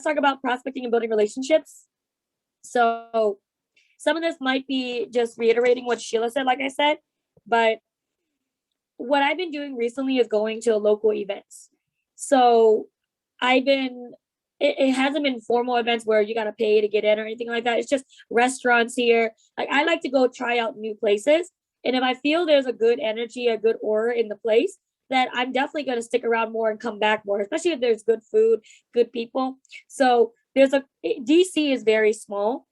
talk about prospecting and building relationships. So some of this might be just reiterating what Sheila said, like I said, but what I've been doing recently is going to local events. So I've been, it hasn't been formal events where you got to pay to get in or anything like that. It's just restaurants here. Like I like to go try out new places. And if I feel there's a good energy, a good aura in the place, that I'm definitely going to stick around more and come back more, especially if there's good food, good people. So DC is very small,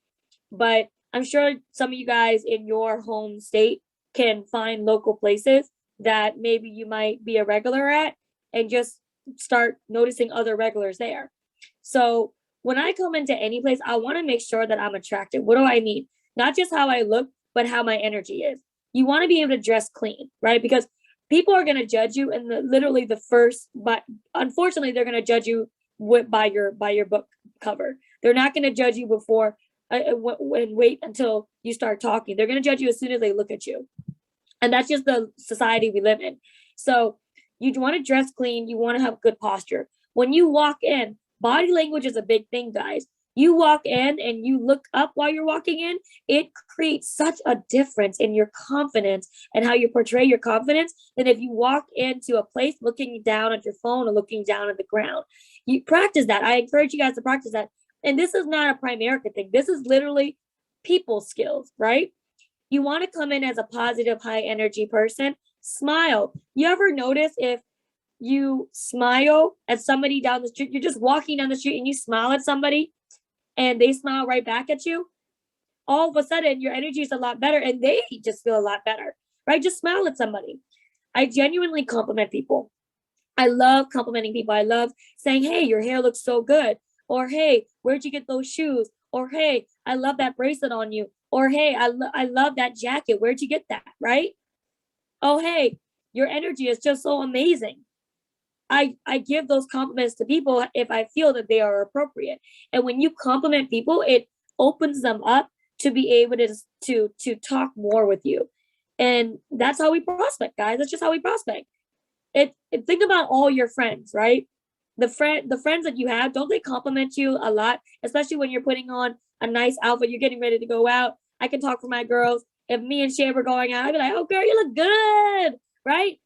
but I'm sure some of you guys in your home state can find local places that maybe you might be a regular at and just start noticing other regulars there. So when I come into any place, I want to make sure that I'm attractive. What do I mean? Not just how I look, but how my energy is. You want to be able to dress clean, right? Because people are going to judge you, and literally the first, but unfortunately, they're going to judge you by your book cover. They're not going to judge you before and wait until you start talking. They're going to judge you as soon as they look at you. And that's just the society we live in. So you want to dress clean. You want to have good posture. When you walk in, body language is a big thing, guys. You walk in and you look up while you're walking in, it creates such a difference in your confidence and how you portray your confidence than if you walk into a place looking down at your phone or looking down at the ground. You practice that. I encourage you guys to practice that. And this is not a Primerica thing. This is literally people skills, right? You want to come in as a positive, high energy person. Smile. You ever notice if you smile at somebody down the street, you're just walking down the street and you smile at somebody and they smile right back at you, all of a sudden your energy is a lot better and they just feel a lot better, right? Just smile at somebody. I genuinely compliment people. I love complimenting people. I love saying, hey, your hair looks so good. Or, hey, where'd you get those shoes? Or, hey, I love that bracelet on you. Or, hey, I love that jacket. Where'd you get that? Right? Oh, hey, your energy is just so amazing. I give those compliments to people if I feel that they are appropriate. And when you compliment people, it opens them up to be able to talk more with you. And that's how we prospect, guys. That's just how we prospect. Think about all your friends, right? The friends that you have, don't they compliment you a lot? Especially when you're putting on a nice outfit, you're getting ready to go out. I can talk for my girls. If me and Shay were going out, I'd be like, oh girl, you look good, right?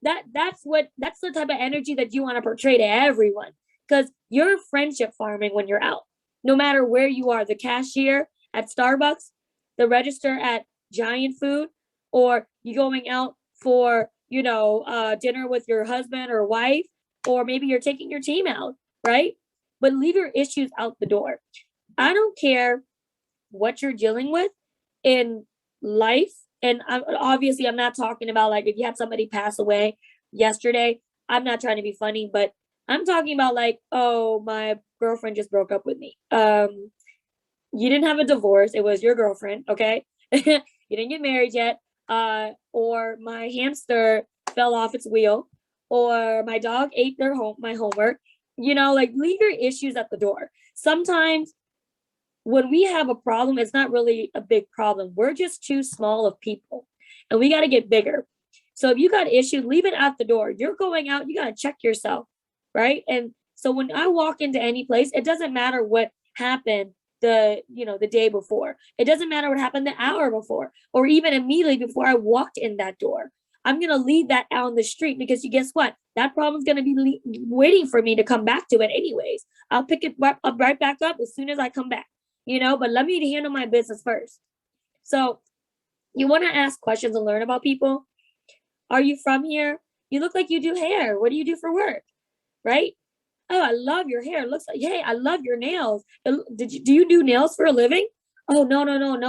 That's the type of energy that you want to portray to everyone. Because you're friendship farming when you're out. No matter where you are, the cashier at Starbucks, the register at Giant Food, or you going out for dinner with your husband or wife, or maybe you're taking your team out, right? But leave your issues out the door. I don't care what you're dealing with in life. And obviously, I'm not talking about like if you had somebody pass away yesterday. I'm not trying to be funny, but I'm talking about like, oh, my girlfriend just broke up with me. You didn't have a divorce. It was your girlfriend, okay? You didn't get married yet. Or my hamster fell off its wheel, or my dog ate my homework. Like leave your issues at the door. Sometimes when we have a problem, it's not really a big problem. We're just too small of people and we got to get bigger. So if you got issues, leave it at the door. You're going out, you got to check yourself, right? And so when I walk into any place, it doesn't matter what happened the day before. It doesn't matter what happened the hour before, or even immediately before I walked in that door. I'm going to leave that out on the street because you guess what? That problem's going to be waiting for me to come back to it anyways. I'll pick it right back up as soon as I come back, but let me handle my business first. So you want to ask questions and learn about people. Are you from here? You look like you do hair. What do you do for work? Right? Oh, I love your hair. It looks like, hey, I love your nails. Do you do nails for a living? Oh, no,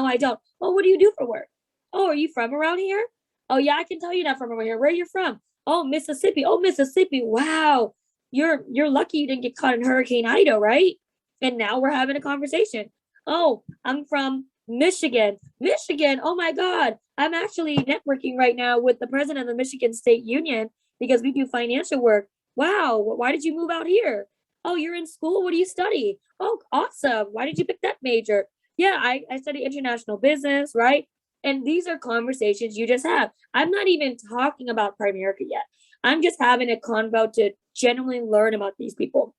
I don't. Oh, what do you do for work? Oh, are you from around here? Oh, yeah, I can tell you're not from around here. Where are you from? Oh, Mississippi. Oh, Mississippi. Wow. You're lucky you didn't get caught in Hurricane Ida, right? And now we're having a conversation. Oh, I'm from Michigan. Michigan. Oh my God. I'm actually networking right now with the president of the Michigan State Union because we do financial work. Wow. Why did you move out here? Oh, you're in school. What do you study? Oh, awesome. Why did you pick that major? Yeah, I study international business, right? And these are conversations you just have. I'm not even talking about Primerica yet. I'm just having a convo to genuinely learn about these people.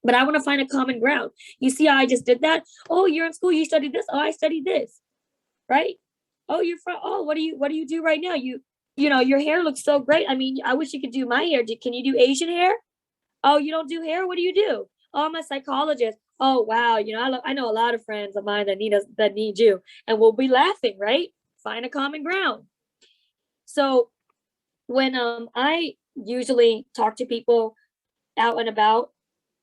but I want to find a common ground. You see how I just did that? Oh, you're in school, you studied this. Oh, I studied this, right? Oh, you're from, oh, what do you do right now? You know, your hair looks so great. I mean, I wish you could do my hair. Can you do Asian hair? Oh, you don't do hair? What do you do? Oh, I'm a psychologist. Oh, wow. You know, I know a lot of friends of mine that need us, that need you, and we'll be laughing, right? Find a common ground. So when I usually talk to people out and about,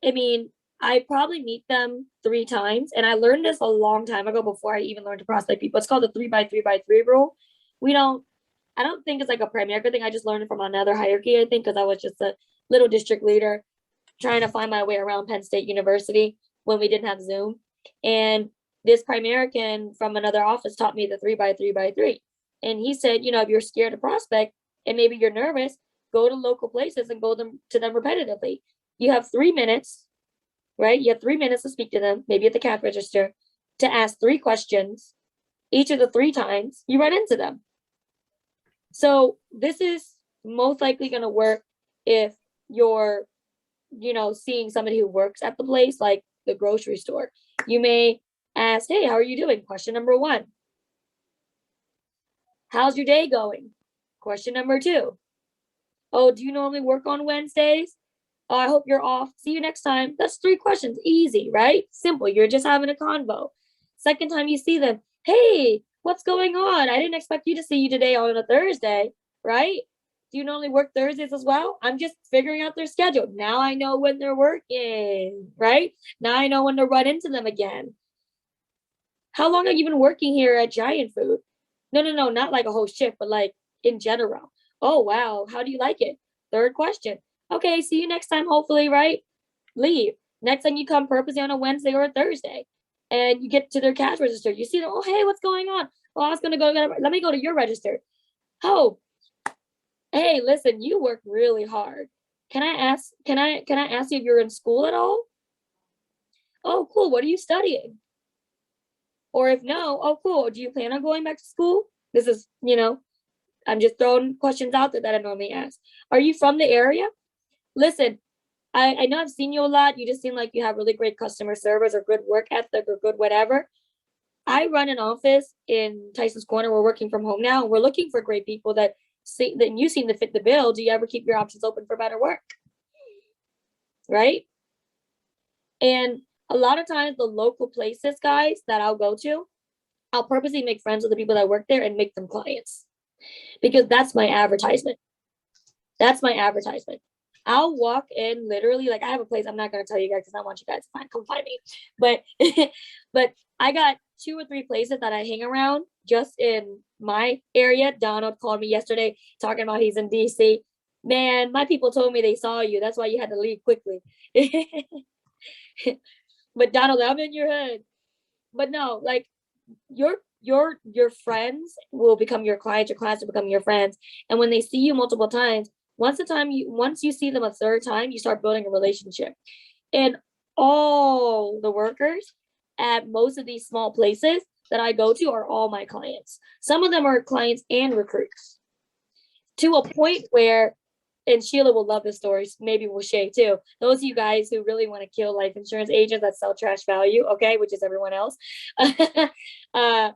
I mean, I probably meet them 3 times, and I learned this a long time ago before I even learned to prospect people. It's called the 3 by 3 by 3 rule. We don't, I don't think it's like a primary thing. I just learned it from another hierarchy, I think, because I was just a little district leader trying to find my way around Penn State University when we didn't have Zoom. And this Primerican from another office taught me the 3 by 3 by 3. And he said, you know, if you're scared to prospect and maybe you're nervous, go to local places and go to them repetitively. You have 3 minutes, right? You have 3 minutes to speak to them, maybe at the cash register, to ask 3 questions. Each of the 3 times you run into them. So this is most likely going to work if you're, you know, seeing somebody who works at the place, like the grocery store. You may ask, hey, how are you doing? Question number 1. How's your day going? Question number 2. Oh, do you normally work on Wednesdays? Oh, I hope you're off. See you next time. That's 3 questions. Easy, right? Simple. You're just having a convo. Second time you see them, hey, what's going on? I didn't expect you to see you today on a Thursday, right? Do you normally work Thursdays as well? I'm just figuring out their schedule. Now I know when they're working, right? Now I know when to run into them again. How long have you been working here at Giant Food? No, not like a whole shift, but like in general. Oh, wow. How do you like it? Third question. Okay, see you next time, hopefully, right? Leave. Next time you come purposely on a Wednesday or a Thursday and you get to their cash register, you see them, oh, hey, what's going on? Well, I was going to go, let me go to your register. Oh, hey, listen, you work really hard. Can I ask you if you're in school at all? Oh, cool. What are you studying? Or if no, oh, cool. Do you plan on going back to school? This is, you know, I'm just throwing questions out there that I normally ask. Are you from the area? Listen, I know I've seen you a lot. You just seem like you have really great customer service or good work ethic or good whatever. I run an office in Tyson's Corner. We're working from home now. And we're looking for great people that see that you seem to fit the bill. Do you ever keep your options open for better work? Right? And a lot of times the local places, guys, that I'll go to, I'll purposely make friends with the people that work there and make them clients because that's my advertisement. That's my advertisement. I'll walk in literally, like I have a place, I'm not gonna tell you guys because I want you guys to come find me. But but I got 2 or 3 places that I hang around just in my area. Donald called me yesterday talking about he's in DC. Man, my people told me they saw you. That's why you had to leave quickly. But Donald, I'm in your head. But no, like your friends will become your clients, your clients will become your friends. And when they see you multiple times, once you see them a third time, you start building a relationship. And all the workers at most of these small places that I go to are all my clients. Some of them are clients and recruits to a point where, and Sheila will love this story, maybe with Shay too. Those of you guys who really want to kill life insurance agents that sell trash value, okay, which is everyone else. I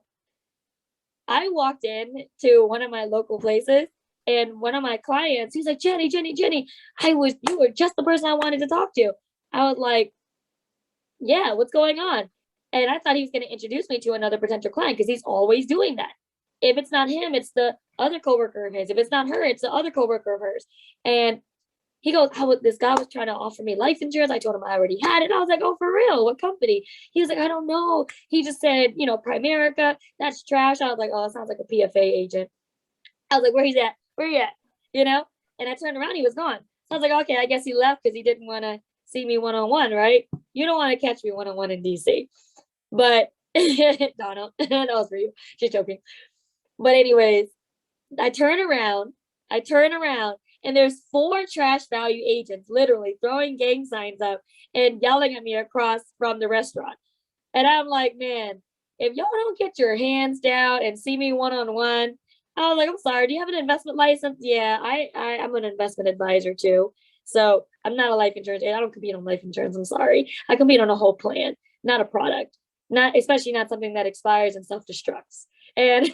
walked in to one of my local places and one of my clients, he's like, Jenny, you were just the person I wanted to talk to. I was like, yeah, what's going on? And I thought he was going to introduce me to another potential client because he's always doing that. If it's not him, it's the other coworker of his. If it's not her, it's the other coworker of hers. And he goes, this guy was trying to offer me life insurance. I told him I already had it. I was like, oh, for real? What company? He was like, I don't know. He just said, you know, Primerica, that's trash. I was like, oh, it sounds like a PFA agent. I was like, where he's at? Where you at? You know? And I turned around, he was gone. So I was like, okay, I guess he left because he didn't want to see me one-on-one, right? You don't want to catch me one-on-one in DC. But Donald, that was for you. Just joking. But anyways, I turn around, and there's 4 trash value agents literally throwing gang signs up and yelling at me across from the restaurant. And I'm like, man, if y'all don't get your hands down and see me one-on-one, I was like, I'm sorry, do you have an investment license? Yeah, I'm an investment advisor too. So I'm not a life insurance agent. I don't compete on life insurance. I'm sorry. I compete on a whole plan, not a product. Not especially not something that expires and self-destructs. And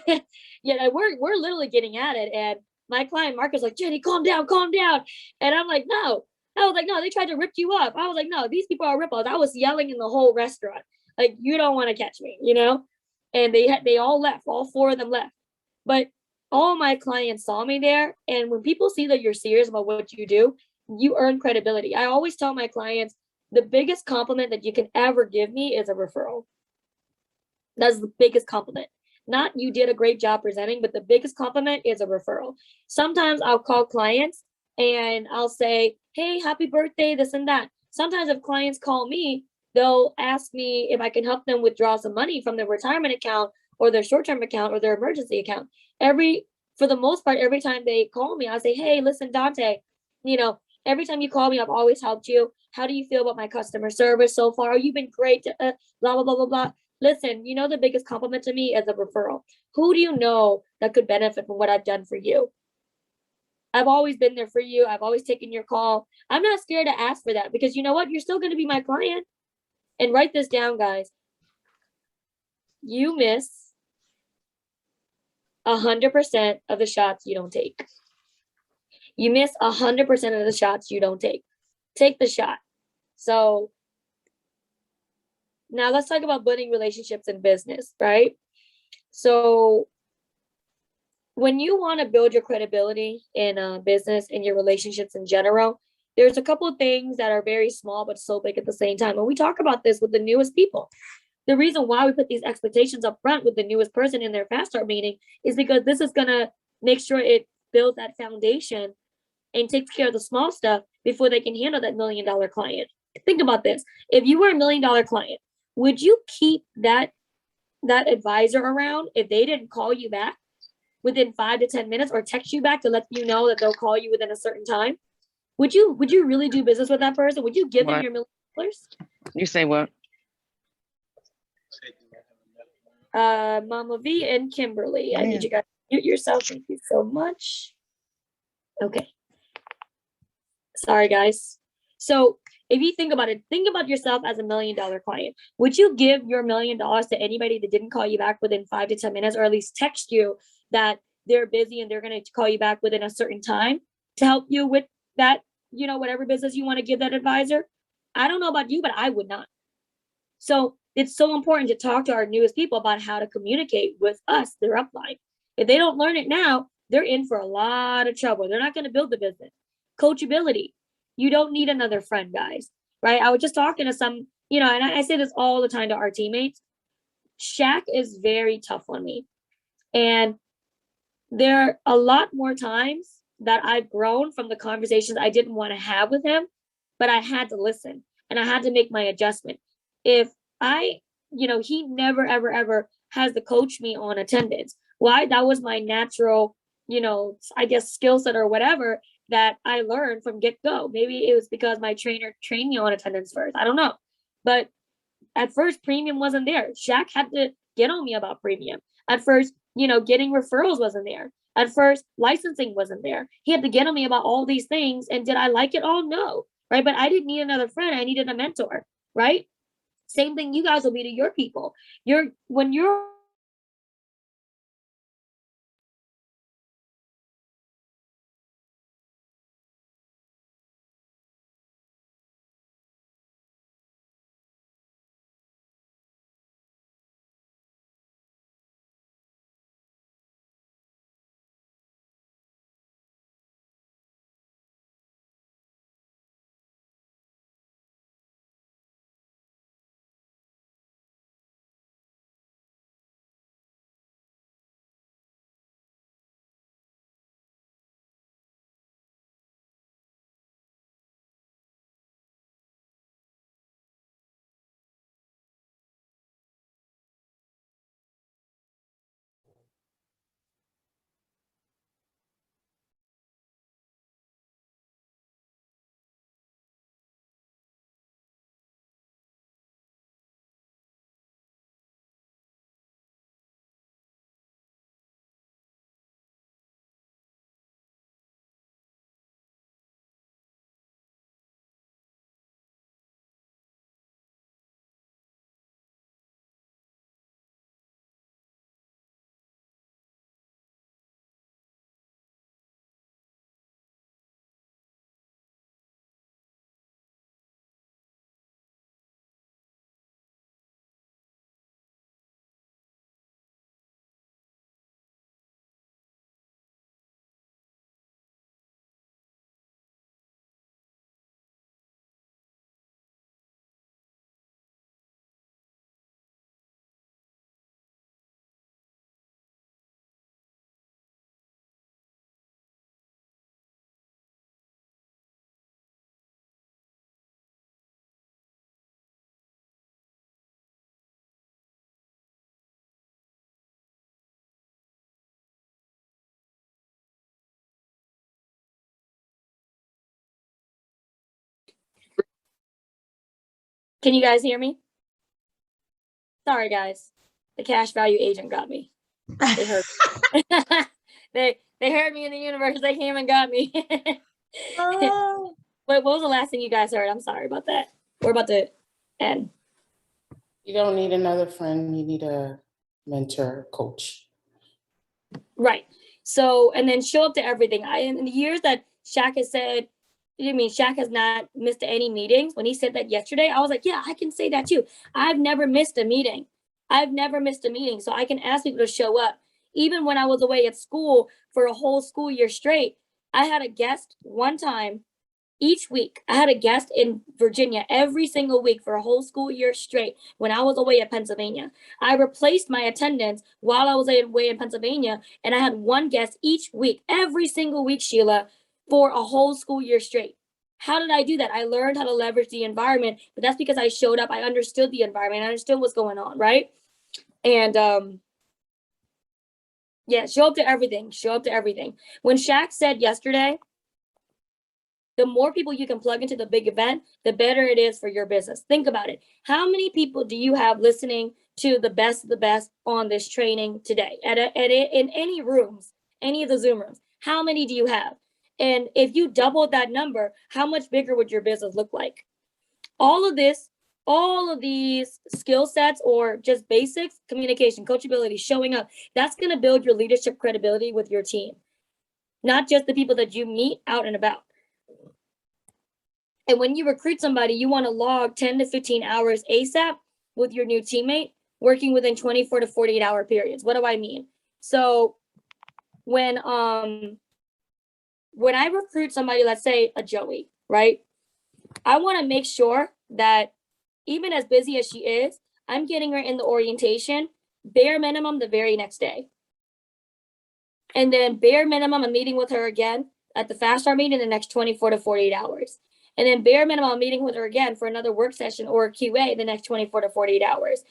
yeah, we're literally getting at it. And my client Mark is like, Jenny, calm down, calm down. And I'm like, no. I was like, no, they tried to rip you up. I was like, no, these people are ripples. I was yelling in the whole restaurant. Like, you don't want to catch me, you know? And they all left, all four of them left. But all my clients saw me there. And when people see that you're serious about what you do, you earn credibility. I always tell my clients the biggest compliment that you can ever give me is a referral. That's the biggest compliment. Not you did a great job presenting, but the biggest compliment is a referral. Sometimes I'll call clients and I'll say, hey, happy birthday, this and that. Sometimes if clients call me, they'll ask me if I can help them withdraw some money from their retirement account or their short-term account or their emergency account. For the most part, every time they call me, I'll say, hey, listen, Dante, every time you call me, I've always helped you. How do you feel about my customer service so far? You've been great, blah, blah, blah, blah, blah. Listen, the biggest compliment to me is a referral. Who do you know that could benefit from what I've done for you? I've always been there for you. I've always taken your call. I'm not scared to ask for that because you know what? You're still going to be my client. And write this down, guys. You miss 100% of the shots you don't take. You miss 100% of the shots you don't take. Take the shot. So now let's talk about building relationships in business, right? So when you want to build your credibility in a business and your relationships in general, there's a couple of things that are very small but so big at the same time. And we talk about this with the newest people. The reason why we put these expectations up front with the newest person in their fast start meeting is because this is going to make sure it builds that foundation and takes care of the small stuff before they can handle that $1 million client. Think about this. If you were $1 million client, would you keep that advisor around if they didn't call you back within 5 to 10 minutes or text you back to let you know that they'll call you within a certain time? Would you really do business with that person? Would you give them your $1 million? You say what? Mama V and Kimberly. I need you guys to mute yourself. Thank you so much. Okay. Sorry, guys. So if you think about it, think about yourself as $1 million client. Would you give your $1 million to anybody that didn't call you back within 5 to 10 minutes, or at least text you that they're busy and they're going to call you back within a certain time to help you with that, whatever business you want to give that advisor? I don't know about you, but I would not. So it's so important to talk to our newest people about how to communicate with us, their upline. If they don't learn it now, they're in for a lot of trouble. They're not going to build the business. Coachability. You don't need another friend, guys, right? I was just talking to some, and I say this all the time to our teammates. Shaq is very tough on me. And there are a lot more times that I've grown from the conversations I didn't want to have with him, but I had to listen and I had to make my adjustment. If he never, ever, ever has to coach me on attendance. Why? That was my natural, I guess skill set or whatever that I learned from get-go. Maybe it was because my trainer trained me on attendance first. I don't know. But at first, premium wasn't there. Shaq had to get on me about premium. At first, getting referrals wasn't there. At first, licensing wasn't there. He had to get on me about all these things. And did I like it all? No. Right. But I didn't need another friend. I needed a mentor. Right. Same thing you guys will be to your people. When you're Can you guys hear me? Sorry, guys. The cash value agent got me. They heard me. they heard me in the universe. They came and got me. Oh. Wait, what was the last thing you guys heard? I'm sorry about that. We're about to end. You don't need another friend. You need a mentor, coach. Right. So, and then show up to everything. In the years that Shaq has said, Shaq has not missed any meetings. When he said that yesterday, I was like, yeah, I can say that too. I've never missed a meeting. So I can ask people to show up. Even when I was away at school for a whole school year straight, I had a guest one time each week. I had a guest in Virginia every single week for a whole school year straight when I was away at Pennsylvania. I replaced my attendance while I was away in Pennsylvania, and I had one guest each week, every single week, Sheila, for a whole school year straight. How did I do that? I learned how to leverage the environment, but that's because I showed up. I understood the environment. I understood what's going on, right? And yeah, show up to everything. Show up to everything. When Shaq said yesterday, the more people you can plug into the big event, the better it is for your business. Think about it. How many people do you have listening to the best of the best on this training today in any rooms, any of the Zoom rooms? How many do you have? And if you doubled that number, how much bigger would your business look like? All of these skill sets or just basics, communication, coachability, showing up, that's going to build your leadership credibility with your team, not just the people that you meet out and about. And when you recruit somebody, you want to log 10 to 15 hours ASAP with your new teammate, working within 24 to 48 hour periods. What do I mean? So when I recruit somebody, let's say a Joey, right? I want to make sure that even as busy as she is, I'm getting her in the orientation, bare minimum the very next day. And then bare minimum, I'm meeting with her again at the Fast Start meeting in the next 24 to 48 hours. And then bare minimum, I'm meeting with her again for another work session or a QA the next 24 to 48 hours.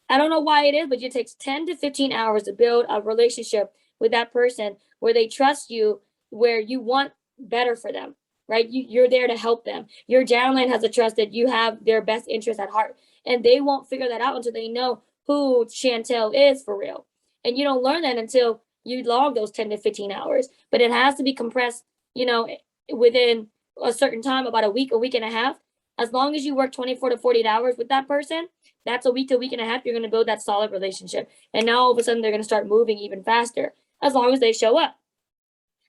I don't know why it is, but it takes 10 to 15 hours to build a relationship with that person where they trust you, where you want better for them, right? You're there to help them. Your downline has a trust that you have their best interest at heart. And they won't figure that out until they know who Chantel is for real. And you don't learn that until you log those 10 to 15 hours. But it has to be compressed, within a certain time, about a week and a half. As long as you work 24 to 48 hours with that person, that's a week to a week and a half. You're going to build that solid relationship. And now all of a sudden they're going to start moving even faster as long as they show up.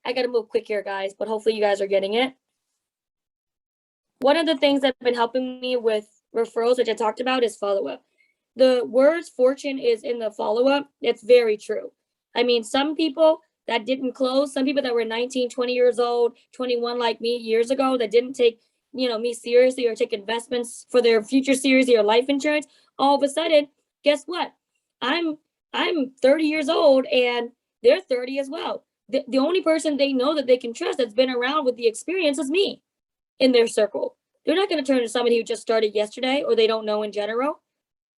I got to move quick here, guys, but hopefully you guys are getting it. One of the things that have been helping me with referrals, which I talked about, is follow-up. The words fortune is in the follow-up. It's very true. I mean, some people that didn't close, some people that were 19, 20 years old, 21 like me years ago that didn't take, me seriously or take investments for their future seriously or life insurance, all of a sudden, guess what? I'm 30 years old and they're 30 as well. The only person they know that they can trust that's been around with the experience is me in their circle. They're not going to turn to somebody who just started yesterday or they don't know in general.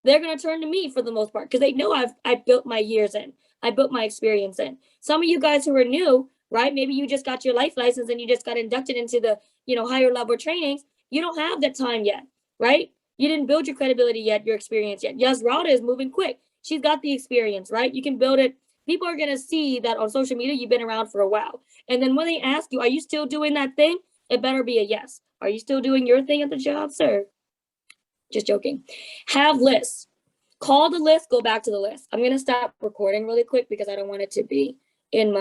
They're going to turn to me for the most part because they know I've built my years in. I built my experience in. Some of you guys who are new, right? Maybe you just got your life license and you just got inducted into the, higher level trainings. You don't have that time yet, right? You didn't build your credibility yet, your experience yet. Yasrada is moving quick. She's got the experience, right? You can build it. People are going to see that on social media, you've been around for a while. And then when they ask you, are you still doing that thing? It better be a yes. Are you still doing your thing at the job, sir? Just joking. Have lists. Call the list, go back to the list. I'm going to stop recording really quick because I don't want it to be in my